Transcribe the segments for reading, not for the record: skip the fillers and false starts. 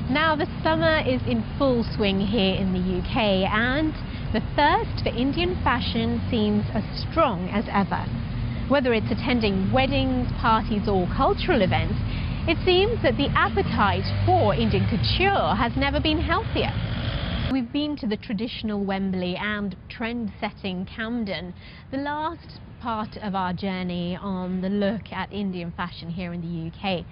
Now the summer is in full swing here in the UK and the thirst for Indian fashion seems as strong as ever. Whether it's attending weddings, parties or cultural events, it seems that the appetite for Indian couture has never been healthier. We've been to the traditional Wembley and trend-setting Camden, the last part of our journey on the look at Indian fashion here in the UK.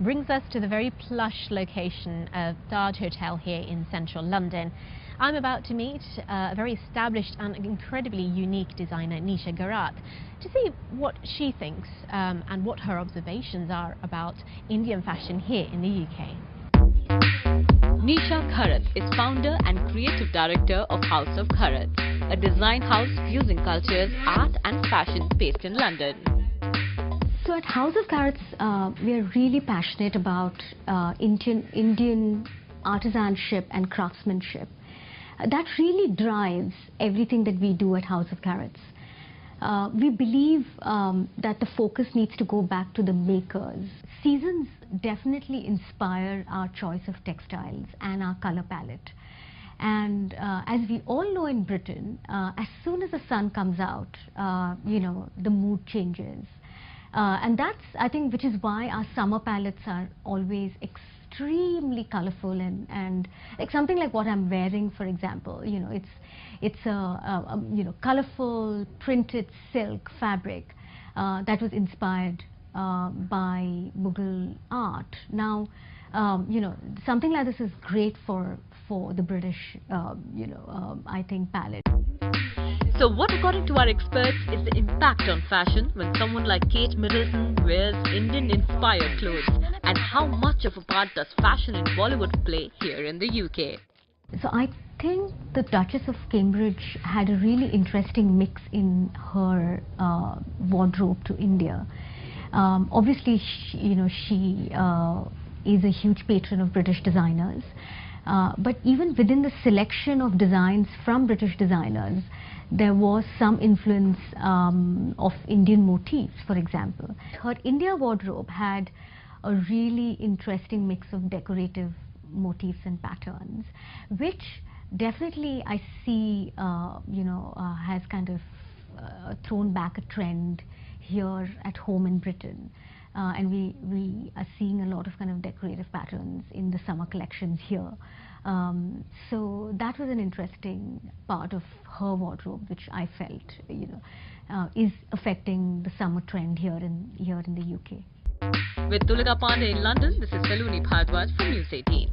Brings us to the very plush location of Taj Hotel here in central London. I'm about to meet a very established and incredibly unique designer, Neishaa Gharat, to see what she thinks and what her observations are about Indian fashion here in the UK. Neishaa Gharat is founder and creative director of House of Gharat, a design house fusing cultures, art and fashion based in London. So at House of Gharat, we are really passionate about Indian artisanship and craftsmanship. That really drives everything that we do at House of Gharat. We believe that the focus needs to go back to the makers. Seasons definitely inspire our choice of textiles and our color palette. And as we all know in Britain, as soon as the sun comes out, the mood changes. And that's, I think, which is why our summer palettes are always extremely colorful and like something like what I'm wearing, for example. It's a colorful printed silk fabric that was inspired by Mughal art. Now, something like this is great for the British, I think, palette. So what, according to our experts, is the impact on fashion when someone like Kate Middleton wears Indian-inspired clothes? And how much of a part does fashion in Bollywood play here in the UK? So I think the Duchess of Cambridge had a really interesting mix in her wardrobe to India. Obviously, she is a huge patron of British designers. But even within the selection of designs from British designers, there was some influence of Indian motifs, for example. Her India wardrobe had a really interesting mix of decorative motifs and patterns, which definitely I see, has kind of thrown back a trend here at home in Britain. And we are seeing a lot of kind of decorative patterns in the summer collections here. So that was an interesting part of her wardrobe, which I felt, is affecting the summer trend here in the UK. With Tulika Pandey in London, this is Saloni Bhardwaj from News 18.